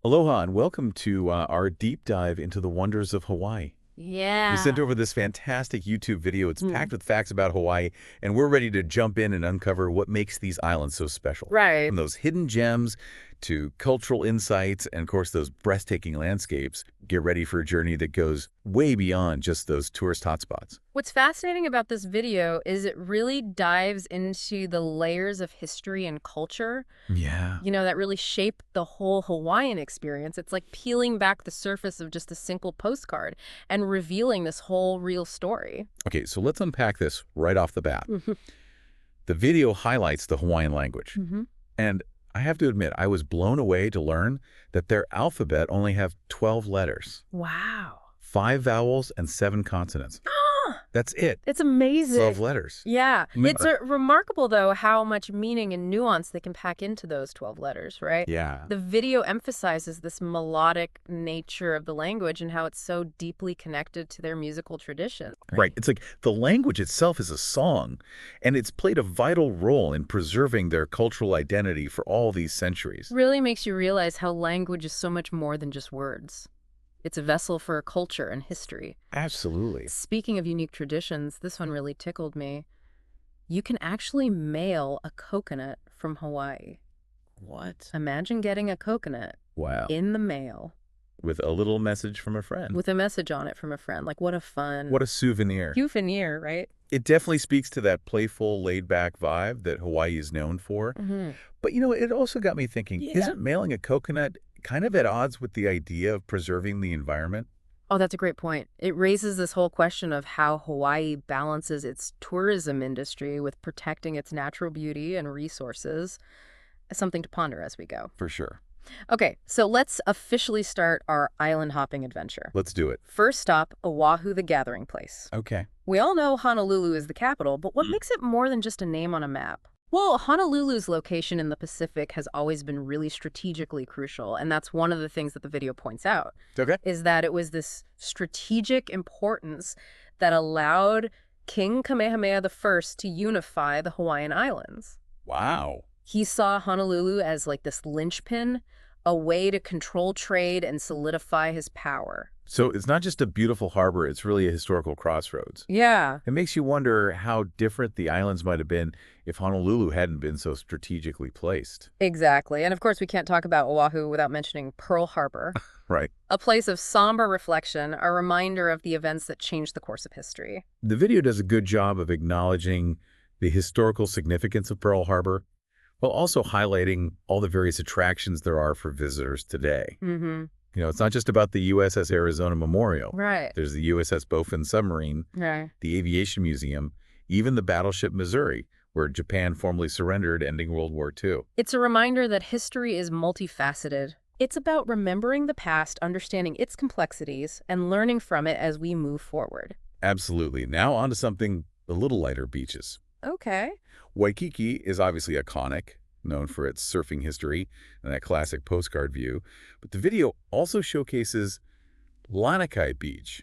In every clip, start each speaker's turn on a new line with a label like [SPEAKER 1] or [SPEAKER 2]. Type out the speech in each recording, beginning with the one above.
[SPEAKER 1] Aloha and welcome to our deep dive into the wonders of Hawaii. We
[SPEAKER 2] Yeah.
[SPEAKER 1] sent over this fantastic YouTube video. It's
[SPEAKER 2] Mm.
[SPEAKER 1] packed with facts about Hawaii, and we're ready to jump in and uncover what makes these islands so special.
[SPEAKER 2] Right.
[SPEAKER 1] From those hidden gems to cultural insights and, of course, those breathtaking landscapes, get ready for a journey that goes way beyond just those tourist hotspots.
[SPEAKER 2] What's fascinating about this video is it really dives into the layers of history and culture,
[SPEAKER 1] Yeah.
[SPEAKER 2] that really shape the whole Hawaiian experience. It's like peeling back the surface of just a single postcard and revealing this whole real story.
[SPEAKER 1] Okay, so let's unpack this right off the bat.
[SPEAKER 2] Mhm.
[SPEAKER 1] The video highlights the Hawaiian language.
[SPEAKER 2] Mhm.
[SPEAKER 1] And I have to admit, I was blown away to learn that their alphabet only have 12 letters,
[SPEAKER 2] Wow.
[SPEAKER 1] 5 vowels, and 7 consonants. That's it.
[SPEAKER 2] It's amazing.
[SPEAKER 1] 12 letters.
[SPEAKER 2] Yeah.
[SPEAKER 1] I mean,
[SPEAKER 2] It's remarkable, though, how much meaning and nuance they can pack into those 12 letters, right?
[SPEAKER 1] yeah,
[SPEAKER 2] The video emphasizes this melodic nature of the language and how it's so deeply connected to their musical tradition.
[SPEAKER 1] right. It's like the language itself is a song, and it's played a vital role in preserving their cultural identity for all these centuries.
[SPEAKER 2] Really makes you realize how language is so much more than just words. It's a vessel for culture and history.
[SPEAKER 1] Absolutely.
[SPEAKER 2] Speaking of unique traditions, this one really tickled me. You can actually mail a coconut from Hawaii.
[SPEAKER 1] What?
[SPEAKER 2] Imagine getting a coconut
[SPEAKER 1] Wow.
[SPEAKER 2] in the mail
[SPEAKER 1] With a little message from a friend.
[SPEAKER 2] with a message on it from a friend. Like, what a fun
[SPEAKER 1] What a souvenir.
[SPEAKER 2] souvenir, right?
[SPEAKER 1] It definitely speaks to that playful, laid-back vibe that Hawaii is known for.
[SPEAKER 2] Mm-hmm.
[SPEAKER 1] But, it also got me thinking,
[SPEAKER 2] Yeah.
[SPEAKER 1] isn't mailing a coconut kind of at odds with the idea of preserving the environment?
[SPEAKER 2] Oh, that's a great point. It raises this whole question of how Hawaii balances its tourism industry with protecting its natural beauty and resources. Something to ponder as we go.
[SPEAKER 1] For sure.
[SPEAKER 2] Okay, so let's officially start our island hopping adventure.
[SPEAKER 1] Let's do it.
[SPEAKER 2] First stop, Oahu, the gathering place.
[SPEAKER 1] Okay.
[SPEAKER 2] We all know Honolulu is the capital, but what makes it more than just a name on a map? Well, Honolulu's location in the Pacific has always been really strategically crucial, and that's one of the things that the video points out,
[SPEAKER 1] Okay.
[SPEAKER 2] is that it was this strategic importance that allowed King Kamehameha I to unify the Hawaiian Islands.
[SPEAKER 1] Wow.
[SPEAKER 2] He saw Honolulu as like this linchpin, a way to control trade and solidify his power.
[SPEAKER 1] So it's not just a beautiful harbor, it's really a historical crossroads.
[SPEAKER 2] Yeah.
[SPEAKER 1] It makes you wonder how different the islands might have been if Honolulu hadn't been so strategically placed.
[SPEAKER 2] Exactly. And of course, we can't talk about Oahu without mentioning Pearl Harbor,
[SPEAKER 1] Right.
[SPEAKER 2] a place of somber reflection, a reminder of the events that changed the course of history.
[SPEAKER 1] The video does a good job of acknowledging the historical significance of Pearl Harbor, while also highlighting all the various attractions there are for visitors today.
[SPEAKER 2] Mm-hmm.
[SPEAKER 1] It's not just about the USS Arizona Memorial.
[SPEAKER 2] Right.
[SPEAKER 1] There's the USS Bowfin submarine,
[SPEAKER 2] Right.
[SPEAKER 1] the Aviation Museum, even the battleship Missouri, where Japan formally surrendered, ending World War II.
[SPEAKER 2] It's a reminder that history is multifaceted. It's about remembering the past, understanding its complexities, and learning from it as we move forward.
[SPEAKER 1] Absolutely. Now on to something a little lighter, beaches.
[SPEAKER 2] Okay.
[SPEAKER 1] Waikiki is obviously iconic, known for its surfing history and that classic postcard view, but the video also showcases Lanikai Beach,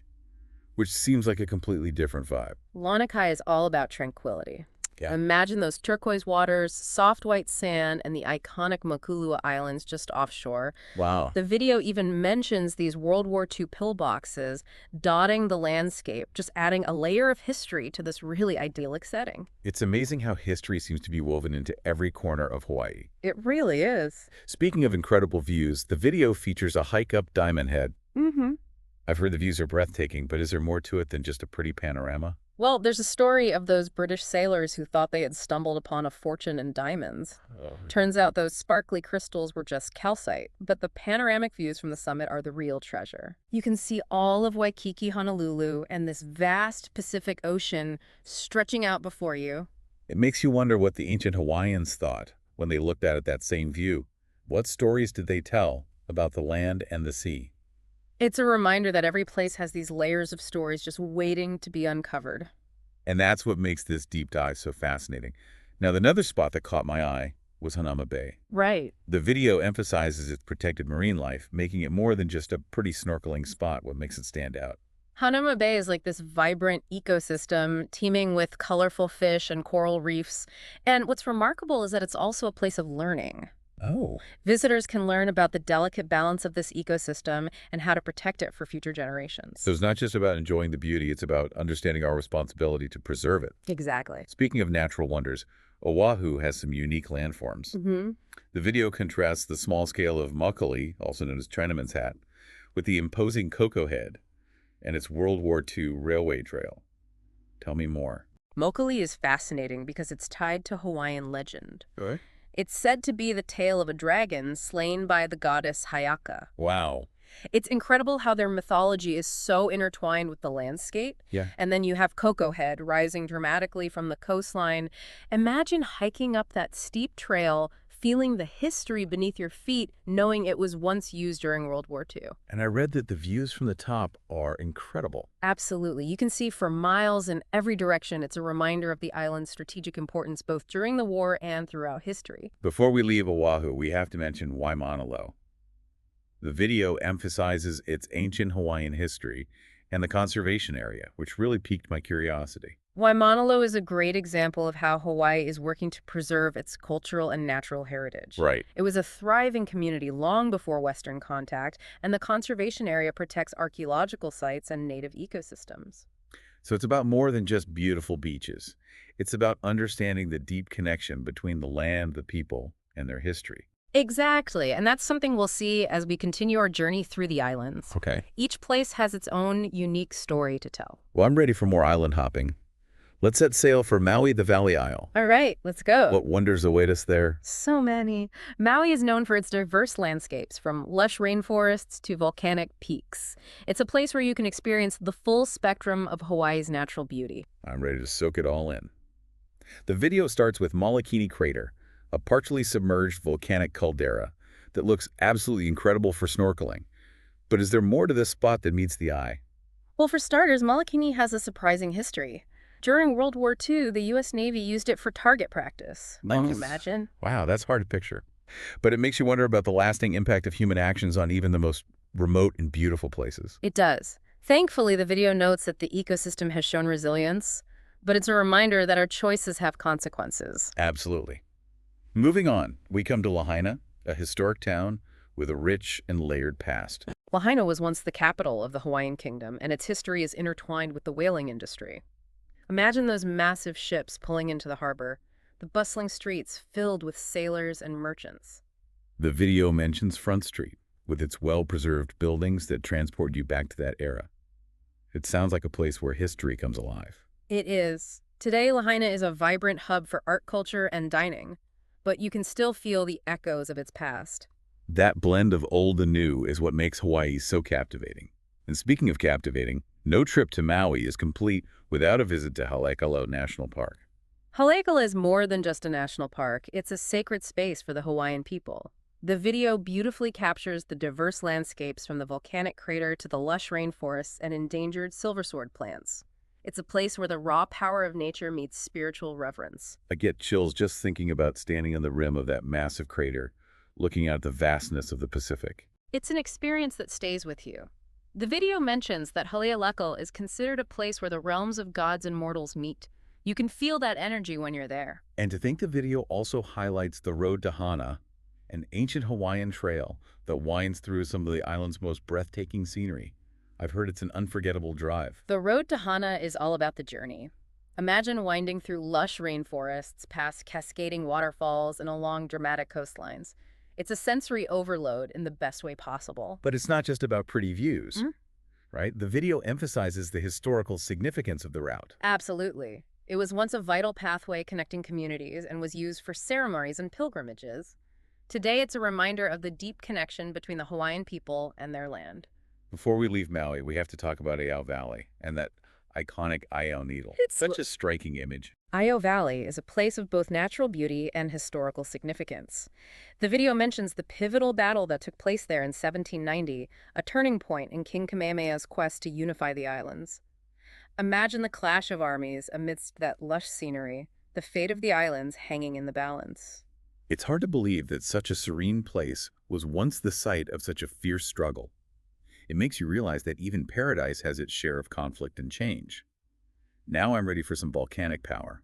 [SPEAKER 1] which seems like a completely different vibe.
[SPEAKER 2] Lanikai is all about tranquility.
[SPEAKER 1] Yeah.
[SPEAKER 2] Imagine those turquoise waters, soft white sand, and the iconic Mokulua Islands just offshore.
[SPEAKER 1] Wow.
[SPEAKER 2] The video even mentions these World War II pillboxes dotting the landscape, just adding a layer of history to this really idyllic setting.
[SPEAKER 1] It's amazing how history seems to be woven into every corner of Hawaii.
[SPEAKER 2] It really is.
[SPEAKER 1] Speaking of incredible views, the video features a hike up Diamond Head.
[SPEAKER 2] Mm-hmm.
[SPEAKER 1] I've heard the views are breathtaking, but is there more to it than just a pretty panorama?
[SPEAKER 2] Well, there's a story of those British sailors who thought they had stumbled upon a fortune in diamonds. Turns out those sparkly crystals were just calcite, but the panoramic views from the summit are the real treasure. You can see all of Waikiki, Honolulu, and this vast Pacific Ocean stretching out before you.
[SPEAKER 1] It makes you wonder what the ancient Hawaiians thought when they looked at that same view. What stories did they tell about the land and the sea?
[SPEAKER 2] It's a reminder that every place has these layers of stories just waiting to be uncovered.
[SPEAKER 1] And that's what makes this deep dive so fascinating. Now, another spot that caught my eye was Hanauma Bay.
[SPEAKER 2] Right.
[SPEAKER 1] The video emphasizes its protected marine life, making it more than just a pretty snorkeling spot, what makes it stand out.
[SPEAKER 2] Hanauma Bay is like this vibrant ecosystem teeming with colorful fish and coral reefs. And what's remarkable is that it's also a place of learning.
[SPEAKER 1] Oh.
[SPEAKER 2] Visitors can learn about the delicate balance of this ecosystem and how to protect it for future
[SPEAKER 1] So
[SPEAKER 2] generations.
[SPEAKER 1] it's not just about enjoying the beauty, it's about understanding our responsibility to preserve it.
[SPEAKER 2] Exactly.
[SPEAKER 1] Speaking of natural wonders, Oahu has some unique landforms.
[SPEAKER 2] Hmm.
[SPEAKER 1] The video contrasts the small scale of Makali, also known as Chinaman's Hat, with the imposing Coco Head and its World War II railway trail. Tell me more.
[SPEAKER 2] Mokali is fascinating because it's tied to Hawaiian legend.
[SPEAKER 1] Okay.
[SPEAKER 2] It's said to be the tale of a dragon slain by the goddess Hayaka.
[SPEAKER 1] Wow.
[SPEAKER 2] It's incredible how their mythology is so intertwined with the landscape.
[SPEAKER 1] Yeah.
[SPEAKER 2] And then you have Coco Head rising dramatically from the coastline. Imagine hiking up that steep trail, feeling the history beneath your feet, knowing it was once used during World War II.
[SPEAKER 1] And I read that the views from the top are incredible.
[SPEAKER 2] Absolutely. You can see for miles in every direction. It's a reminder of the island's strategic importance both during the war and throughout history.
[SPEAKER 1] Before we leave Oahu, we have to mention Waimanalo. The video emphasizes its ancient Hawaiian history and the conservation area, which really piqued my curiosity.
[SPEAKER 2] Waimanalo is a great example of how Hawaii is working to preserve its cultural and natural heritage.
[SPEAKER 1] Right.
[SPEAKER 2] It was a thriving community long before Western contact, and the conservation area protects archaeological sites and native ecosystems.
[SPEAKER 1] So it's about more than just beautiful beaches. It's about understanding the deep connection between the land, the people, and their history.
[SPEAKER 2] Exactly, and that's something we'll see as we continue our journey through the islands.
[SPEAKER 1] Okay.
[SPEAKER 2] Each place has its own unique story to tell.
[SPEAKER 1] Well, I'm ready for more island hopping. Let's set sail for Maui, the Valley Isle.
[SPEAKER 2] All right, let's go.
[SPEAKER 1] What wonders await us there?
[SPEAKER 2] So many. Maui is known for its diverse landscapes, from lush rainforests to volcanic peaks. It's a place where you can experience the full spectrum of Hawaii's natural beauty.
[SPEAKER 1] I'm ready to soak it all in. The video starts with Molokini Crater, a partially submerged volcanic caldera that looks absolutely incredible for snorkeling. But is there more to this spot than meets the eye?
[SPEAKER 2] Well, for starters, Molokini has a surprising history. During World War II, the U.S. Navy used it for target practice. Can you imagine?
[SPEAKER 1] Wow, that's hard to picture. But it makes you wonder about the lasting impact of human actions on even the most remote and beautiful places.
[SPEAKER 2] It does. Thankfully, the video notes that the ecosystem has shown resilience, but it's a reminder that our choices have consequences.
[SPEAKER 1] Absolutely. Moving on, we come to Lahaina, a historic town with a rich and layered past.
[SPEAKER 2] Lahaina was once the capital of the Hawaiian kingdom, and its history is intertwined with the whaling industry. Imagine those massive ships pulling into the harbor, the bustling streets filled with sailors and merchants.
[SPEAKER 1] The video mentions Front Street, with its well-preserved buildings that transport you back to that era. It sounds like a place where history comes alive.
[SPEAKER 2] It is. Today, Lahaina is a vibrant hub for art culture and dining, but you can still feel the echoes of its past.
[SPEAKER 1] That blend of old and new is what makes Hawaii so captivating. And speaking of captivating, no trip to Maui is complete without a visit to Haleakala National Park.
[SPEAKER 2] Haleakala is more than just a national park. It's a sacred space for the Hawaiian people. The video beautifully captures the diverse landscapes from the volcanic crater to the lush rainforests and endangered silversword plants. It's a place where the raw power of nature meets spiritual reverence.
[SPEAKER 1] I get chills just thinking about standing on the rim of that massive crater, looking out at the vastness of the Pacific.
[SPEAKER 2] It's an experience that stays with you. The video mentions that Haleakala is considered a place where the realms of gods and mortals meet. You can feel that energy when you're there.
[SPEAKER 1] And to think the video also highlights the Road to Hana, an ancient Hawaiian trail that winds through some of the island's most breathtaking scenery. I've heard it's an unforgettable drive.
[SPEAKER 2] The road to Hana is all about the journey. Imagine winding through lush rainforests, past cascading waterfalls, and along dramatic coastlines. It's a sensory overload in the best way possible.
[SPEAKER 1] But it's not just about pretty views, right? The video emphasizes the historical significance of the route.
[SPEAKER 2] Absolutely. It was once a vital pathway connecting communities and was used for ceremonies and pilgrimages. Today, it's a reminder of the deep connection between the Hawaiian people and their land.
[SPEAKER 1] Before we leave Maui, we have to talk about Aiao Valley and that iconic Aiao Needle.
[SPEAKER 2] It's
[SPEAKER 1] such a striking image.
[SPEAKER 2] Aiao Valley is a place of both natural beauty and historical significance. The video mentions the pivotal battle that took place there in 1790, a turning point in King Kamehameha's quest to unify the islands. Imagine the clash of armies amidst that lush scenery, the fate of the islands hanging in the balance.
[SPEAKER 1] It's hard to believe that such a serene place was once the site of such a fierce struggle. It makes you realize that even paradise has its share of conflict and change. Now I'm ready for some volcanic power.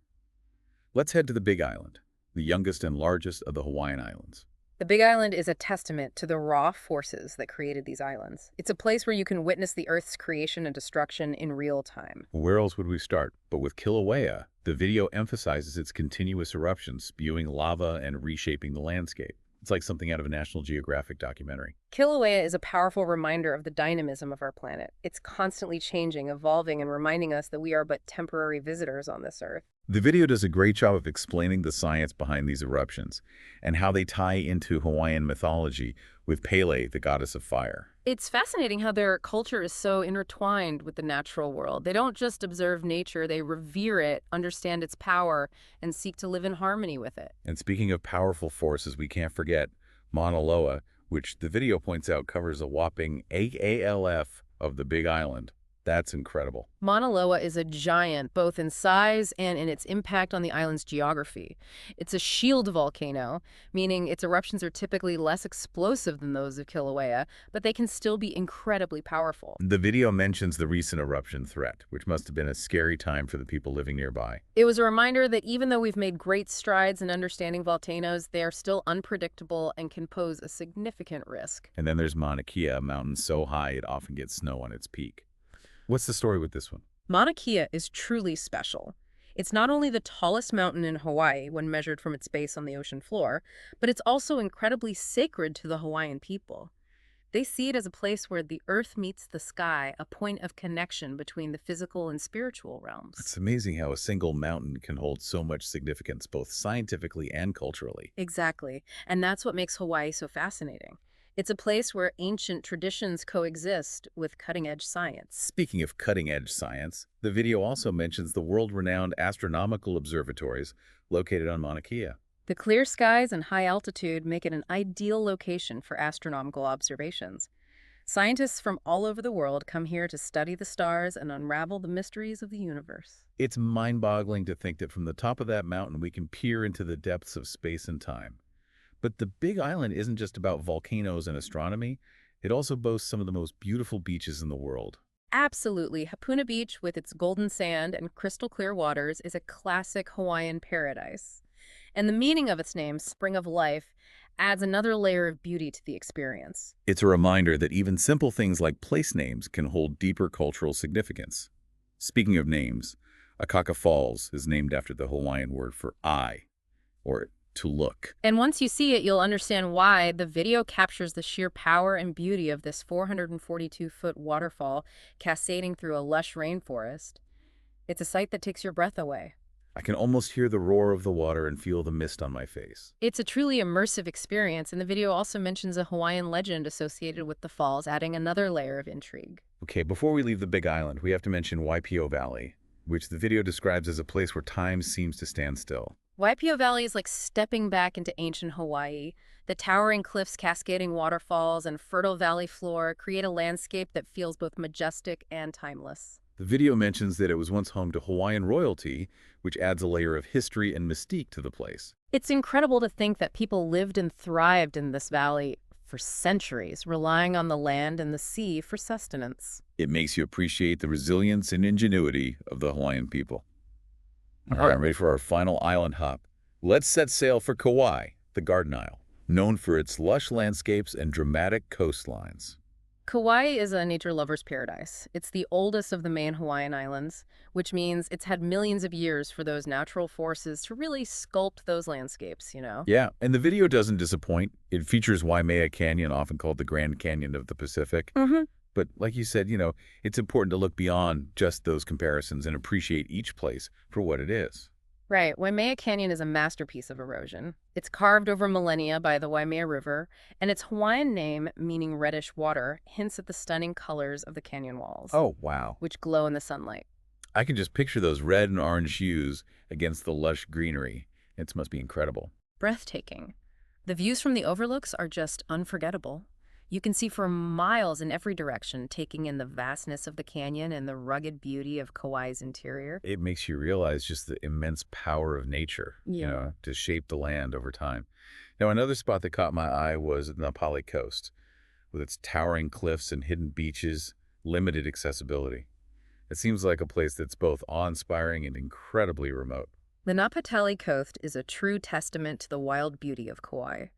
[SPEAKER 1] Let's head to the Big Island, the youngest and largest of the Hawaiian Islands.
[SPEAKER 2] The Big Island is a testament to the raw forces that created these islands. It's a place where you can witness the Earth's creation and destruction in real time.
[SPEAKER 1] Where else would we start? But with Kilauea, the video emphasizes its continuous eruptions, spewing lava and reshaping the landscape. It's like something out of a National Geographic documentary.
[SPEAKER 2] Kilauea is a powerful reminder of the dynamism of our planet. It's constantly changing, evolving, and reminding us that we are but temporary visitors on this Earth.
[SPEAKER 1] The video does a great job of explaining the science behind these eruptions and how they tie into Hawaiian mythology with Pele, the goddess of fire.
[SPEAKER 2] It's fascinating how their culture is so intertwined with the natural world. They don't just observe nature, they revere it, understand its power, and seek to live in harmony with it.
[SPEAKER 1] And speaking of powerful forces, we can't forget Mauna Loa, which the video points out covers a whopping 8 ALF of the Big Island. That's incredible.
[SPEAKER 2] Mauna Loa is a giant, both in size and in its impact on the island's geography. It's a shield volcano, meaning its eruptions are typically less explosive than those of Kilauea, but they can still be incredibly powerful.
[SPEAKER 1] The video mentions the recent eruption threat, which must have been a scary time for the people living nearby.
[SPEAKER 2] It was a reminder that even though we've made great strides in understanding volcanoes, they are still unpredictable and can pose a significant risk.
[SPEAKER 1] And then there's Mauna Kea, a mountain so high it often gets snow on its peak. What's the story with this one?
[SPEAKER 2] Mauna Kea is truly special. It's not only the tallest mountain in Hawaii when measured from its base on the ocean floor, but it's also incredibly sacred to the Hawaiian people. They see it as a place where the earth meets the sky, a point of connection between the physical and spiritual realms.
[SPEAKER 1] It's amazing how a single mountain can hold so much significance, both scientifically and culturally.
[SPEAKER 2] Exactly. And that's what makes Hawaii so fascinating. It's a place where ancient traditions coexist with cutting-edge science.
[SPEAKER 1] Speaking of cutting-edge science, the video also mentions the world-renowned astronomical observatories located on Mauna Kea.
[SPEAKER 2] The clear skies and high altitude make it an ideal location for astronomical observations. Scientists from all over the world come here to study the stars and unravel the mysteries of the universe.
[SPEAKER 1] It's mind-boggling to think that from the top of that mountain we can peer into the depths of space and time. But the Big Island isn't just about volcanoes and astronomy. It also boasts some of the most beautiful beaches in the world.
[SPEAKER 2] Absolutely. Hapuna Beach, with its golden sand and crystal clear waters, is a classic Hawaiian paradise. And the meaning of its name, Spring of Life, adds another layer of beauty to the experience.
[SPEAKER 1] It's a reminder that even simple things like place names can hold deeper cultural significance. Speaking of names, Akaka Falls is named after the Hawaiian word for eye, or to look.
[SPEAKER 2] And once you see it, you'll understand why. The video captures the sheer power and beauty of this 442-foot waterfall cascading through a lush rainforest. It's a sight that takes your breath away.
[SPEAKER 1] I can almost hear the roar of the water and feel the mist on my face.
[SPEAKER 2] It's a truly immersive experience, and the video also mentions a Hawaiian legend associated with the falls, adding another layer of intrigue.
[SPEAKER 1] Okay, before we leave the Big Island, we have to mention Waipio Valley, which the video describes as a place where time seems to stand still.
[SPEAKER 2] Waipio Valley is like stepping back into ancient Hawaii. The towering cliffs, cascading waterfalls, and fertile valley floor create a landscape that feels both majestic and timeless.
[SPEAKER 1] The video mentions that it was once home to Hawaiian royalty, which adds a layer of history and mystique to the place.
[SPEAKER 2] It's incredible to think that people lived and thrived in this valley for centuries, relying on the land and the sea for sustenance.
[SPEAKER 1] It makes you appreciate the resilience and ingenuity of the Hawaiian people. All right, I'm ready for our final island hop. Let's set sail for Kauai, the Garden Isle, known for its lush landscapes and dramatic coastlines.
[SPEAKER 2] Kauai is a nature lover's paradise. It's the oldest of the main Hawaiian islands, which means it's had millions of years for those natural forces to really sculpt those landscapes, you know?
[SPEAKER 1] Yeah, and the video doesn't disappoint. It features Waimea Canyon, often called the Grand Canyon of the Pacific. But like you said, it's important to look beyond just those comparisons and appreciate each place for what it is.
[SPEAKER 2] Right. Waimea Canyon is a masterpiece of erosion. It's carved over millennia by the Waimea River, and its Hawaiian name, meaning reddish water, hints at the stunning colors of the canyon walls.
[SPEAKER 1] Oh, wow.
[SPEAKER 2] Which glow in the sunlight.
[SPEAKER 1] I can just picture those red and orange hues against the lush greenery. It must be incredible.
[SPEAKER 2] Breathtaking. The views from the overlooks are just unforgettable. You can see for miles in every direction, taking in the vastness of the canyon and the rugged beauty of Kauai's interior.
[SPEAKER 1] It makes you realize just the immense power of nature, to shape the land over time. Now, another spot that caught my eye was the Napali Coast, with its towering cliffs and hidden beaches, limited accessibility. It seems like a place that's both awe-inspiring and incredibly remote.
[SPEAKER 2] The Napali Coast is a true testament to the wild beauty of Kauai.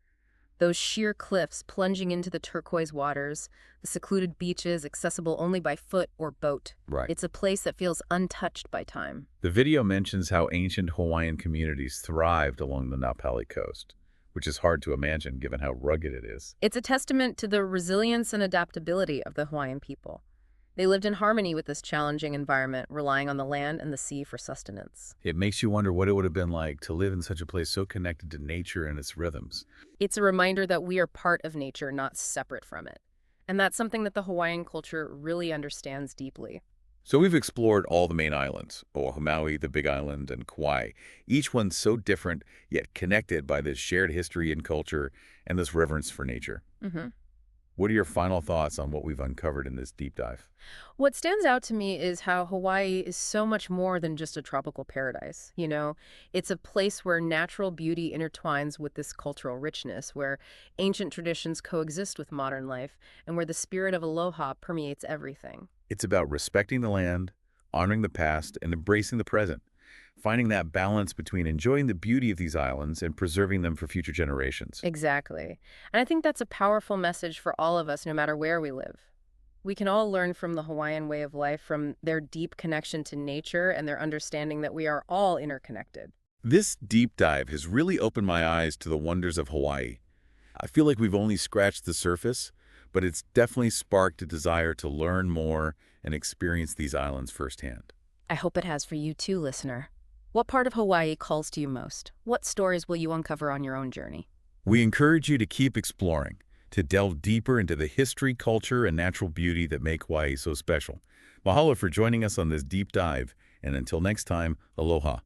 [SPEAKER 2] Those sheer cliffs plunging into the turquoise waters, the secluded beaches accessible only by foot or boat.
[SPEAKER 1] Right.
[SPEAKER 2] It's a place that feels untouched by time.
[SPEAKER 1] The video mentions how ancient Hawaiian communities thrived along the Napali coast, which is hard to imagine given how rugged it is.
[SPEAKER 2] It's a testament to the resilience and adaptability of the Hawaiian people. They lived in harmony with this challenging environment, relying on the land and the sea for sustenance.
[SPEAKER 1] It makes you wonder what it would have been like to live in such a place so connected to nature and its rhythms.
[SPEAKER 2] It's a remander that we are part of nature, not separate from it. And that's something that the Hawaiian culture really understands deeply.
[SPEAKER 1] So we've explored all the main islands, Oahu, Maui, the Big Island, and Kauai. Each one so different, yet connected by this shared history and culture and this reverence for nature.
[SPEAKER 2] hmm
[SPEAKER 1] What are your final thoughts on what we've uncovered in this deep dive?
[SPEAKER 2] What stands out to me is how Hawaii is so much more than just a tropical paradise. It's a place where natural beauty intertwines with this cultural richness, where ancient traditions coexist with modern life, and where the spirit of aloha permeates everything.
[SPEAKER 1] It's about respecting the land, honoring the past, and embracing the present, finding that balance between enjoying the beauty of these islands and preserving them for future generations.
[SPEAKER 2] Exactly. And I think that's a powerful message for all of us, no matter where we live. We can all learn from the Hawaiian way of life, from their deep connection to nature and their understanding that we are all interconnected.
[SPEAKER 1] This deep dive has really opened my eyes to the wonders of Hawaii. I feel like we've only scratched the surface, but it's definitely sparked a desire to learn more and experience these islands firsthand.
[SPEAKER 2] I hope it has for you too, listener. What part of Hawaii calls to you most? What stories will you uncover on your own journey?
[SPEAKER 1] We encourage you to keep exploring, to delve deeper into the history, culture, and natural beauty that make Hawaii so special. Mahalo for joining us on this deep dive, and until next time, aloha.